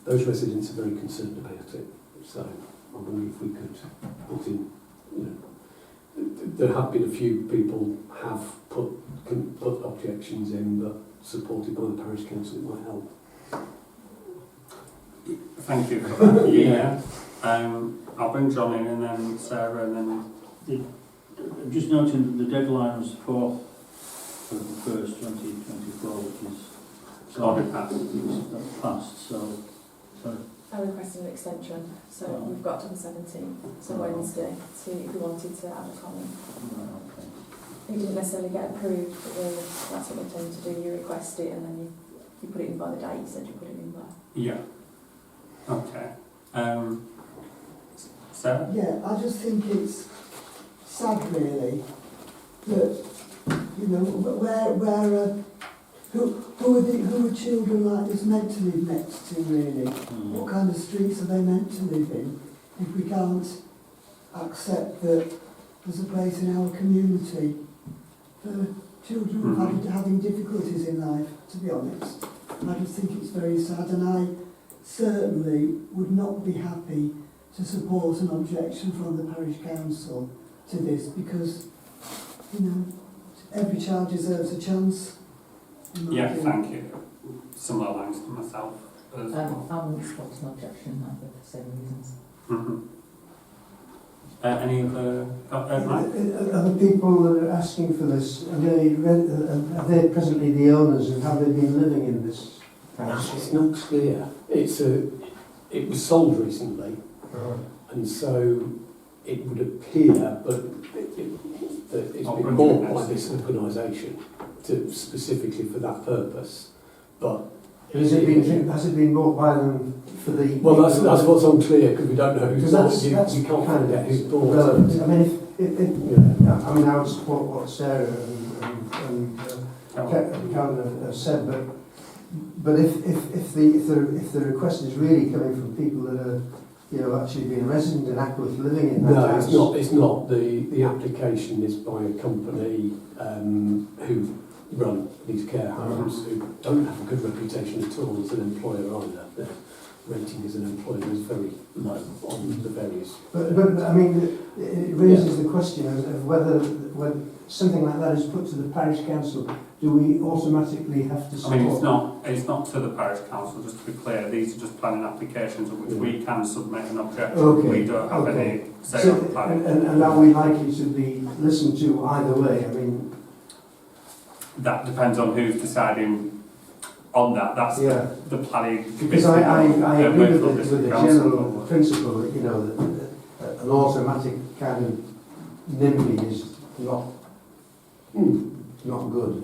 those residents are very concerned about it. So I wonder if we could put in, you know, there have been a few people have put objections in, but supported by the parish council, it might help. Thank you for that. Yeah. I'll bring John in and then Sarah and then... I'm just noting that the deadline was 4th for the 1st, 2024, which is already passed. That's passed, so I'm requesting an extension, so we've got to the 17th, so Wednesday, to see if we wanted to add a comment. okay. It didn't necessarily get approved, but that's what they tend to do. You request it and then you put it in by the date you said you put it in by. Yeah. Okay. Sarah? Yeah, I just think it's sad really that, you know, who are children like this meant to live next to really? What kind of streets are they meant to live in if we can't accept that there's a place in our community for children who are having difficulties in life, to be honest. I just think it's very sad, and I certainly would not be happy to support an objection from the parish council to this, because, you know, every child deserves a chance. Yeah, thank you. Similar lines to myself as well. I wouldn't support an objection either for the same reasons. Any other... Are the people that are asking for this, are they presently the owners, and have they been living in this house? It's not clear. It was sold recently, and so it would appear, but that it's been bought by this organisation specifically for that purpose. But has it been bought by them for the... Well, that's what's unclear, because we don't know who's bought it. That's You can't find out who's bought relevant. it. I mean, I would support what Sarah and Karen have said, but if the request is really coming from people that are, you know, actually being resident in Ackworth, living in that house... No, it's not. The application is by a company who run these care homes, who don't have a good reputation at all as an employer either. Their rating as an employer is very low on the various... But I mean, it raises the question of whether when something like that is put to the parish council, do we automatically have to support... I mean, it's not to the parish council, just to be clear. These are just planning applications of which we can submit an objection. Okay. We don't have any say on the planning. And are we likely to be listened to either way? I mean... That depends on who's deciding on that. That's the planning. Because I agree with the general principle that, you know, that an automatic kind of NIMBY is not good.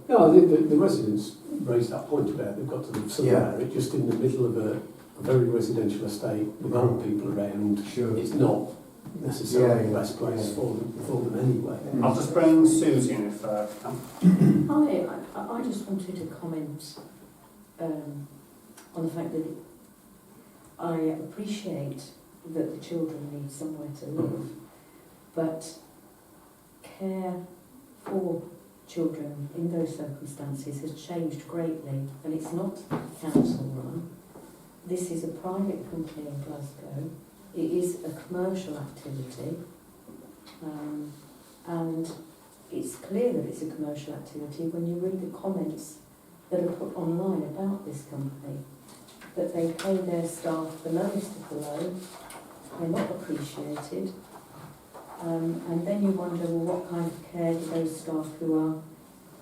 No, the residents raised that point about they've got to live somewhere. It's just in the middle of a very residential estate with old people around. Sure. It's not necessarily the best place for them anyway. I'll just bring Susie in if I can. I just wanted to comment on the fact that I appreciate that the children need somewhere to live, but care for children in those circumstances has changed greatly, and it's not council run. This is a private company in Glasgow. It is a commercial activity, and it's clear that it's a commercial activity when you read the comments that are put online about this company, that they pay their staff the lowest of the low, they're not appreciated, and then you wonder, well, what kind of care do those staff who are,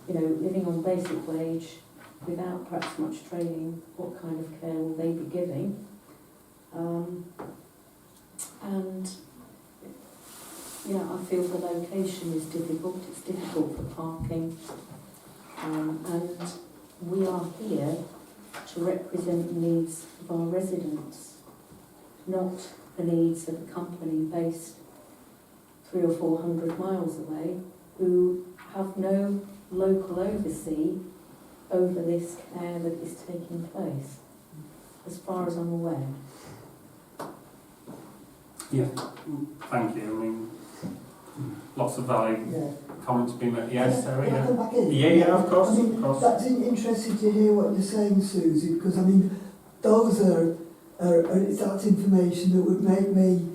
you know, living on basic wage without perhaps much training, what kind of care will they be giving? And yeah, I feel the location is difficult. It's difficult for parking, and we are here to represent the needs of our residents, not the needs of a company based 300 or 400 miles away who have no local oversee over this care that is taking place, as far as I'm aware. Yeah, thank you. I mean, lots of valid comments being made. Yes, Sarah? Can I come back in? Yeah, of course. I mean, that's interesting to hear what you're saying, Susie, because I mean, those are that's information that would make me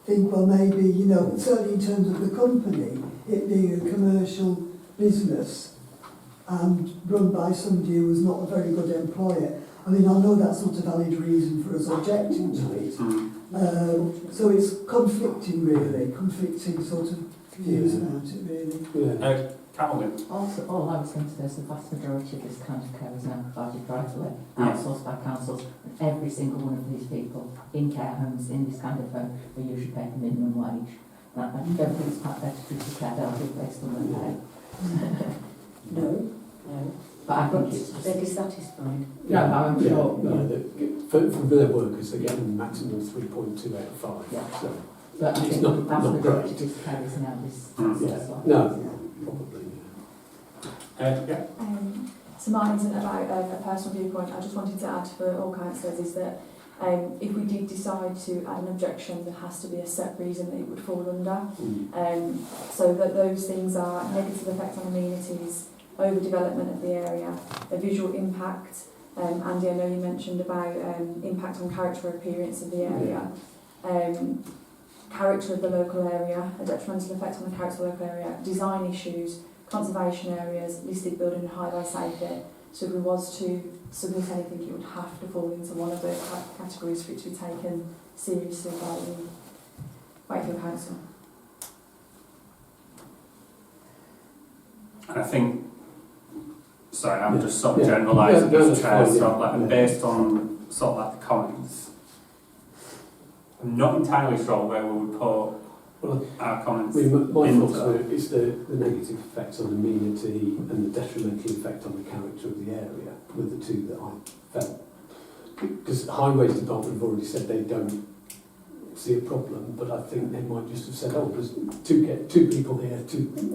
think, well, maybe, you know, certainly in terms of the company, it being a commercial business and run by somebody who was not a very good employer. I mean, I know that's not a valid reason for us objecting to it. So it's conflicting, really, conflicting sort of views about it, really. Yeah. Carolyn? Also, all I was going to say is the vast majority of this kind of care is now provided privately, outsourced by councils, and every single one of these people in care homes, in this kind of home, are usually paid the minimum wage. I don't think it's quite fair to treat the care they'll do based on their pay. No. But I think it's They're dissatisfied. No, I'm sure. No, for their workers, they get a maximum of 3.2 out of 5. Yeah. So but I it's think not- the vast not majority great. of this care is now this yeah. as well. No, probably. Yeah. So mine isn't about a personal viewpoint. I just wanted to add for all councillors is that if we did decide to add an objection, there has to be a set reason that it would fall under. So that those things are negative effect on amenities, overdevelopment of the area, a visual impact. Andy, I know you mentioned about impact on character or appearance of the area. Character of the local area, a detrimental effect on the character of the local area, design issues, conservation areas, listed building and highway safety. So if we was to submit anything, it would have to fall into one of those categories for it to be taken seriously by the Wakefield Council. And I think, sorry, I'm just sort of generalising Yeah, as chair, fine, so like, based on sort of like the comments, I'm not entirely sure where we would put our comments. My into. thoughts were it's the negative effects on amenity and the detrimental effect on the character of the area were the two that I felt. Because the Highways Department have already said they don't see a problem, but I think they might just have said, oh, there's two people here,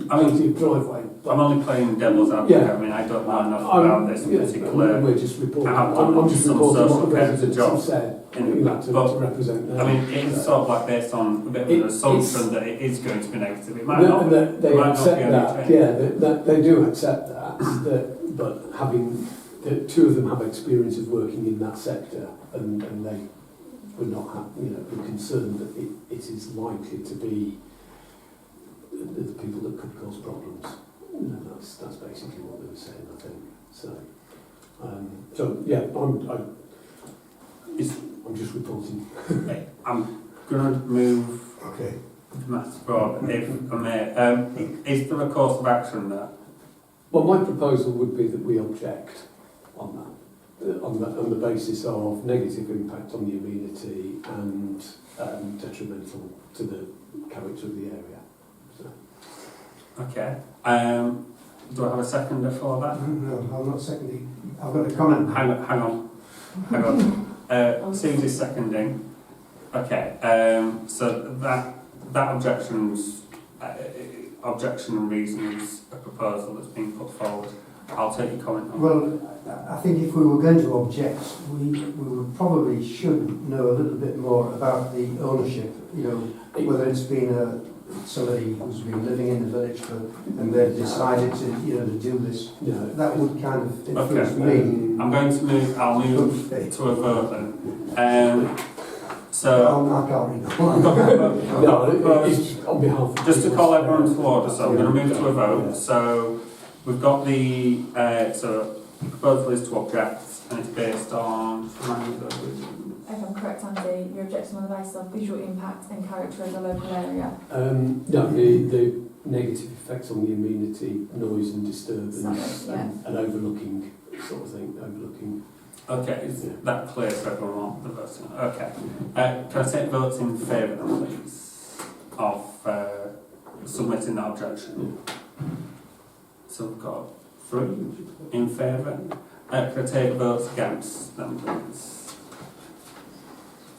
plenty of driveway. I'm only playing devil's advocate. Yeah. I mean, I don't know enough about this particular. We're just reporting. I'm just some reporting social what the care residents job. have said. But, To represent them. I mean, it's sort of like based on a bit of an assumption that it is going to be negative. It might not. They it might accept not be that. Yeah, they do accept that. But having the two of them have experience of working in that sector, and they would not be concerned that it is likely to be the people that could cause problems. That's basically what they were saying, I think. So yeah, I'm just reporting. I'm going to move Okay. Matt Broad, if I may. Is there a course of action there? Well, my proposal would be that we object on that, on the basis of negative impact on the amenity and detrimental to the character of the area. So. Okay. Do I have a seconder for that? No, I'm not seconding. I've got a comment. Hang on. Susie's seconding. Okay. So that objection and reason is a proposal that's been put forward. I'll take your comment on. Well, I think if we were going to object, we would probably should know a little bit more about the ownership. Whether it's been somebody who's been living in the village and they've decided to to do this. Yeah. That would kind of influence Okay. me. I'm going to move. I'll move to a vote then. So. I can't read. No, it's on behalf of... Just to call everyone to order, so I'm going to move to a vote. So we've got the proposal is to object, and it's based on. If I'm correct, Andy, you're objecting on the basis of visual impact and character of the local area. No, the negative effects on the amenity, noise and disturbance, Yeah. and overlooking sort of thing. Overlooking. Okay, is that clear for everyone on the voting? Okay. Can I take votes in favour then, please, of submitting that objection? So we've got 3 in favour. Can I take votes against them, please?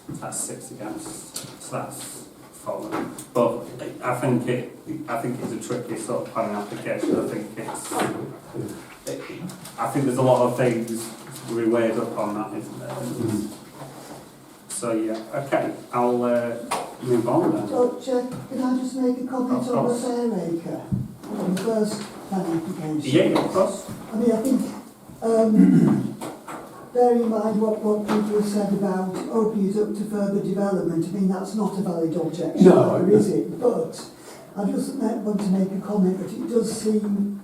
That's 6 against. So that's fallen. But I think it's a tricky sort of planning application. I think there's a lot of things to be weighed up on that, isn't there? So yeah, okay, I'll move on then. So, Chair, can I just make a comment Of on the course. Fairacre, on the first plan application? Yeah, of course. I mean, I think bearing in mind what people have said about opening it up to further development, I mean, that's not a valid objection, No, either, is it? But I just want to make a comment that it does seem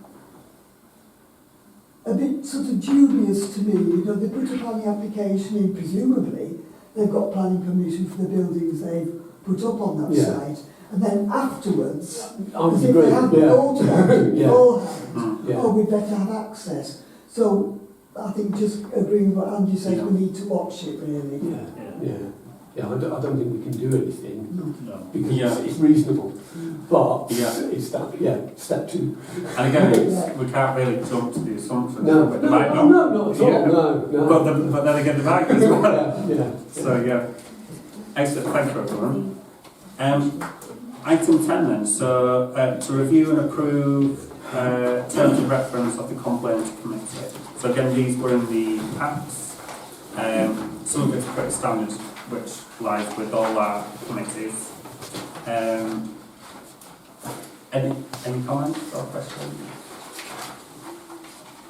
a bit sort of dubious to me. You know, they put a planning application in, presumably they've got planning permission for the buildings they've put up on that Yeah. site, and then afterwards, I would as if agree. they haven't thought about it Yeah. beforehand, Yeah. oh, we'd better have access. So I think just agreeing with what Andy said, Yeah. we need to watch it really. Yeah. Yeah, I don't think we can do anything No. No. because Yeah. it's reasonable. But Yeah. it's that, step two. And again, we can't really jump to the assumption. No, but no, they might no, not. not at all. Yeah. No. But then again, they might as well. Yeah. So yeah, excellent. Thank you, everyone. Item 10 then. So to review and approve terms of reference of the complaints committee. So again, these were in the packs. Some of it's pretty standard, which lies with all our committees. Any comments or questions?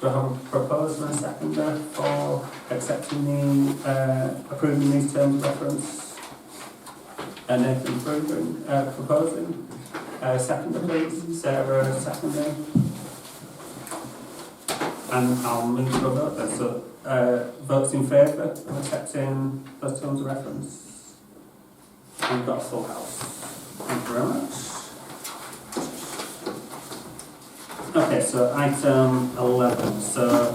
Do I have a proposer and a seconder for accepting the approving these terms of reference? And Nathan proposing. Seconder, please. Sarah seconding. And I'll move to a vote then. So votes in favour of accepting those terms of reference. We've got a full house. Thank you very much. Okay, so item 11. So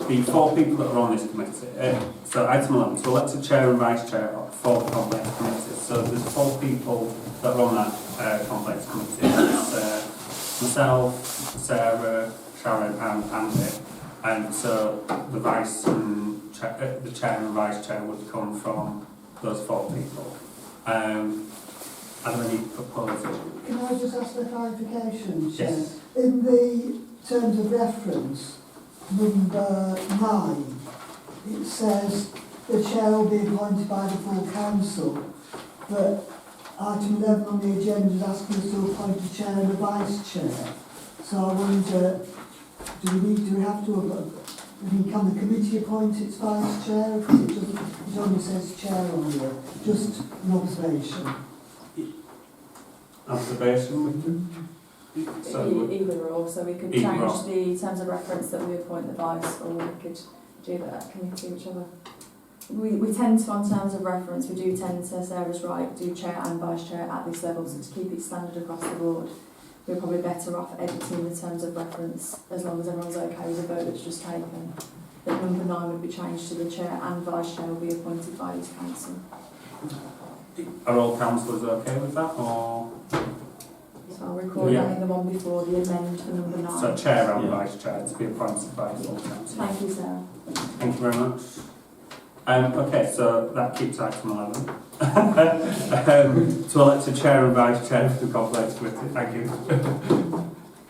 the 4 people that are on this committee. So item 11. So elect a chair and vice chair for the complex committee. So there's 4 people that are on that complex committee. It's myself, Sarah, Sharon, and Andy. And so the the chair and vice chair would come from those 4 people. Are there any proposals? Can I just ask for clarification, Chair? Yes. In the terms of reference, number 9, it says the chair will be appointed by the full council, but item 11 on the agenda is asking us to appoint a chair and a vice chair. So I wonder, do we have to, can the committee appoint its vice chair? Because it only says chair on here. Just an observation. Observation with you? So Either or, so we could Either change or. the terms of reference that we appoint the vice, or we could do that at committee, whichever. We tend to, on terms of reference, we do tend to, Sarah's right, do chair and vice chair at this level, so to keep it standard across the board. We're probably better off editing the terms of reference, as long as everyone's okay with the vote that's just taken. That number 9 would be changed to the chair and vice chair will be appointed by this council. are all councillors okay with that, or So I'll record Yeah. that in the one before the amend for number 9. so chair and Yeah. vice chair to be appointed by full council? Thank you, Sarah. Thank you very much. Okay, so that keeps item 11. To elect a chair and vice chair for the complex committee. Thank you.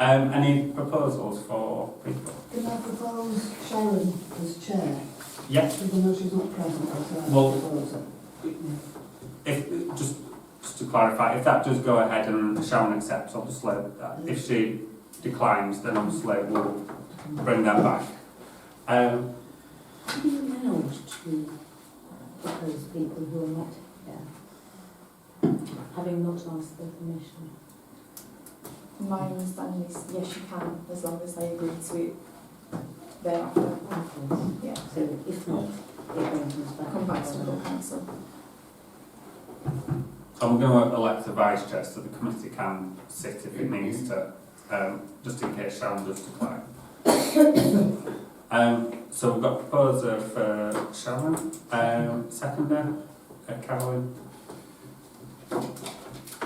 Any proposals for people? Can I propose Sharon as chair, Yes. even though she's not present as a Well, proposer? If just to clarify, if that does go ahead and Sharon accepts, obviously, if she declines, then obviously we'll bring that back. Are you allowed to propose people who are not here, having not asked their permission? My understanding is yes, you can, as long as they agree to it thereafter. Yeah. So if not, it then comes back. Come back to the full council. I'm going to elect a vice chair so the committee can sit if it needs to, just in case Sharon does decline. So we've got a proposer for Sharon, seconder, Caroline.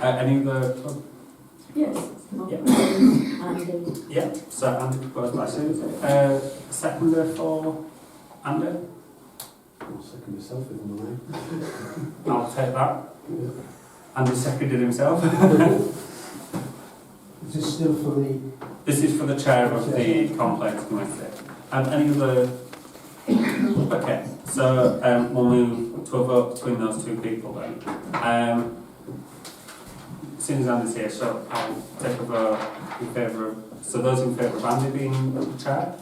Any other? Yes. Yeah. Andy, Yeah, so Andy proposed by Susan. Seconder for Andy? I'll second myself if I'm allowed. I'll take that. Andy seconded himself. Is this still for the... This is for the chair of the complex committee. Any other? Okay, so we'll move to a vote between those 2 people then. As soon as Andy's here, so I'll take a vote in favour of, so those in favour of Andy being the chair?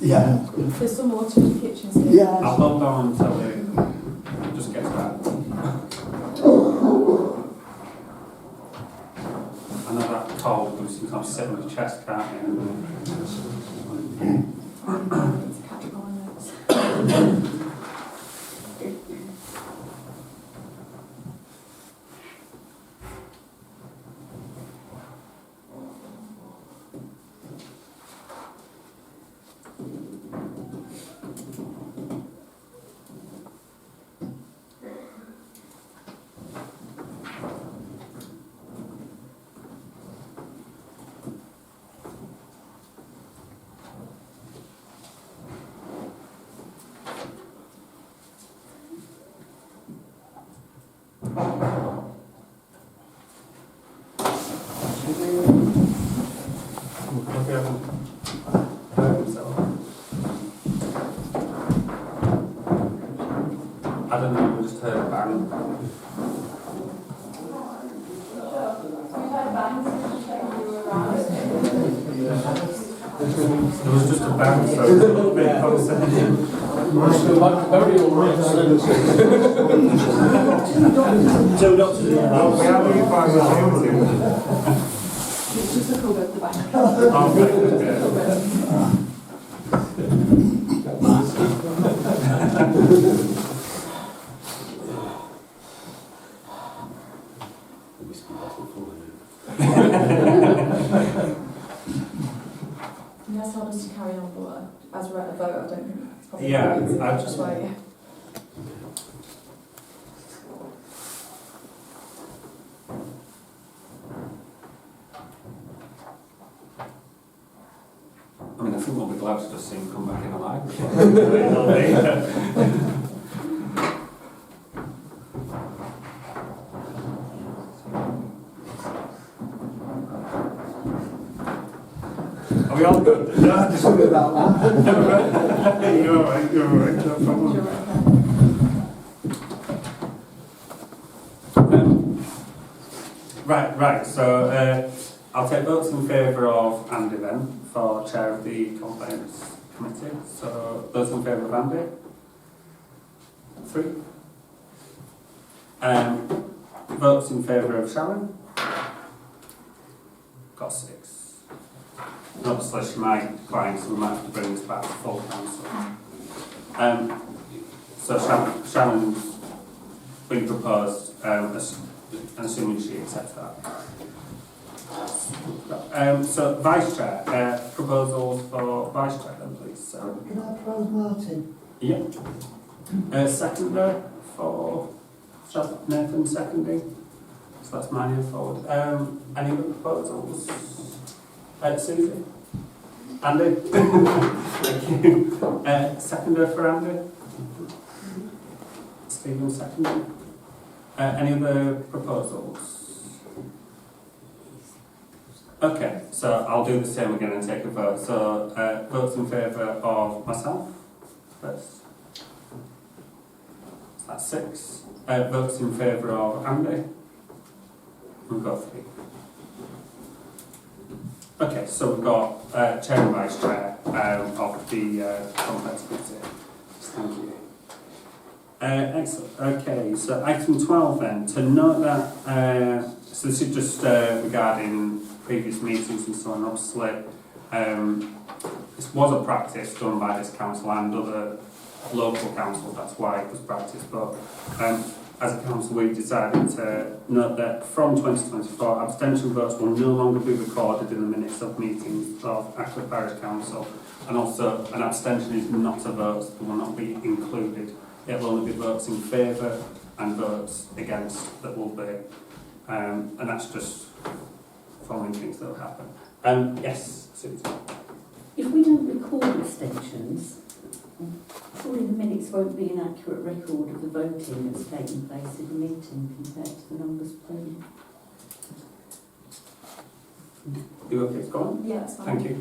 Yeah. There's some water in the kitchen, so Yeah. I'll hold on until we just get to that. I know that cold, but sometimes sit on the chest, can't you? I need to catch up on my notes. I don't know, we just heard a bang. There was just a bang, so it was a little bit concerning. Very all right. Two doctors in the house. We have been quite well. It's just a call at the back. He has told us to carry on, but as we're at a vote, I don't think it's probably Yeah, right. I Just wait, yeah. I mean, I think we'll be glad to just see him come back in alive. Are we all good? Sorry about that. You're all right, no problem. You're right, Right, so I'll take votes in favour of Andy then, for chair of the complaints committee. So those in favour of Andy? 3. Votes in favour of Sharon? Got 6. Obviously she might decline, so we might have to bring this back to full council. So Sharon's been proposed, assuming she accepts that. So vice chair, proposals for vice chair then please. So, Can I propose Martin? yeah. Seconder for Nathan seconding. So that's mine in forward. Any other proposals? Susie? Andy? Thank you. Seconder for Andy? Stephen seconding. Any other proposals? Okay, so I'll do the same again and take a vote. So, votes in favour of myself first. So that's 6. Votes in favour of Andy. We've got 3. Okay, so we've got chair and vice chair of the complex committee. Thank you. Excellent. Okay, so item 12 then, to note that, so this is just regarding previous meetings and so on. Obviously, this was a practice done by this council and other local councils, that's why it was practiced. But as a council, we've decided to note that from 2024, abstention votes will no longer be recorded in the minutes of meetings of Ackworth Parish Council, and also an abstention is not a vote, it will not be included. It will only be votes in favour and votes against that will be, and that's just following things that will happen. Yes, Susan. If we don't record abstentions, surely the minutes won't be an accurate record of the voting that's taken place in the meeting compared to the numbers played. You okay to go on? Yeah, that's fine. Thank you.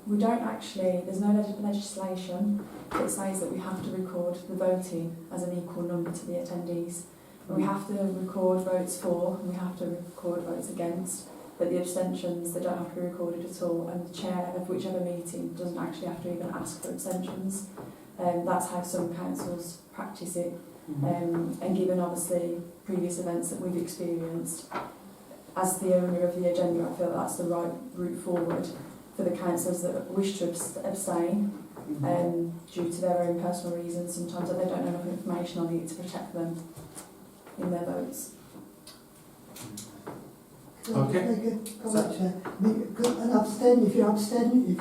We don't actually, there's no legislation that says that we have to record the voting as an equal number to the attendees. And we have to record votes for and we have to record votes against. but the abstentions, they don't have to be recorded at all, and the chair of whichever meeting doesn't actually have to even ask for abstentions. That's how some councils practice it. And given obviously previous events that we've experienced, as the owner of the agenda, I feel that's the right route forward for the councillors that wish to abstain due to their own personal reasons, sometimes that they don't know enough information on it to protect them in their votes. Okay. And abstain, if you're abstaining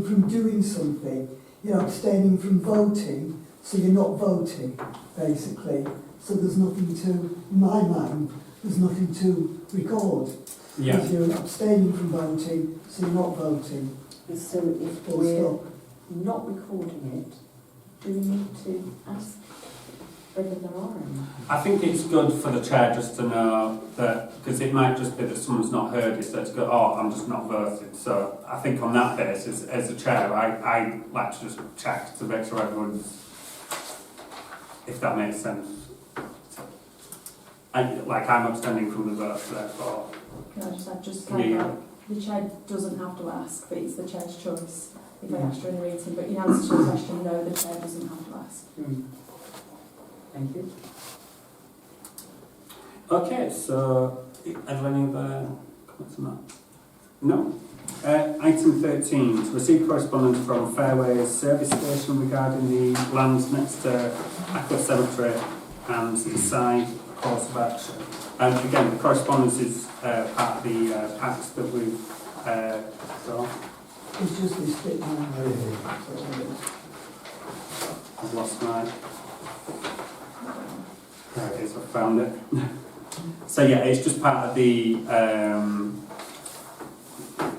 from doing something, you're abstaining from voting, so you're not voting, basically. So there's nothing to, in my mind, there's nothing to record. Yeah. If you're abstaining from voting, so you're not voting. So if we're not recording it, do we need to ask whether there are any? I think it's good for the chair just to know that, because it might just be that someone's not heard it, so it's go, oh, I'm just not voted. So I think on that basis, as a chair, I like to just check to make sure everyone's, if that makes sense. I'm abstaining from the vote, therefore. Can I just add, just Yeah. the chair doesn't have to ask, but it's the chair's choice if they ask during the meeting. But in answer to the question, no, the chair doesn't have to ask. Thank you. Okay, so are there any other comments on that? No. Item 13, to receive correspondence from Fairways Service Station regarding the lands next to Ackworth Cemetery and decide a course of action. Again, the correspondence is part of the packs that we've got. It's just this bit now. I've lost mine. There it is, I found it. So yeah, it's just part of the